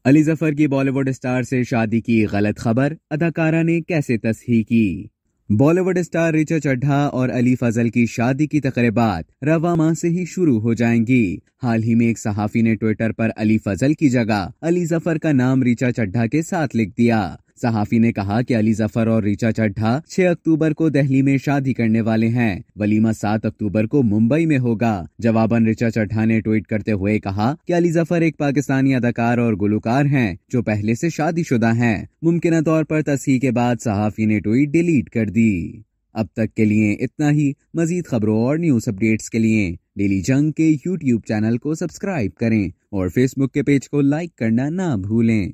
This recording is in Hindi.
अली जफर की बॉलीवुड स्टार से शादी की गलत खबर, अदाकारा ने कैसे तस्हीह की। बॉलीवुड स्टार ऋचा चड्ढा और अली फजल की शादी की तकरीबात रवा माह से ही शुरू हो जाएंगी। हाल ही में एक सहाफी ने ट्विटर पर अली फजल की जगह अली जफर का नाम ऋचा चड्ढा के साथ लिख दिया। सहाफी ने कहा कि अली जफर और ऋचा चड्ढा 6 अक्टूबर को दिल्ली में शादी करने वाले हैं। वलीमा 7 अक्टूबर को मुंबई में होगा। जवाबन ऋचा चड्ढा ने ट्वीट करते हुए कहा कि अली जफर एक पाकिस्तानी अदाकार और गुलकार हैं जो पहले से शादीशुदा हैं। मुमकिन तौर पर तस्हीह के बाद सहाफी ने ट्वीट डिलीट कर दी। अब तक के लिए इतना ही। मजीद खबरों और न्यूज अपडेट्स के लिए डेली जंग के YouTube चैनल को सब्सक्राइब करें और फेसबुक के पेज को लाइक करना ना भूलें।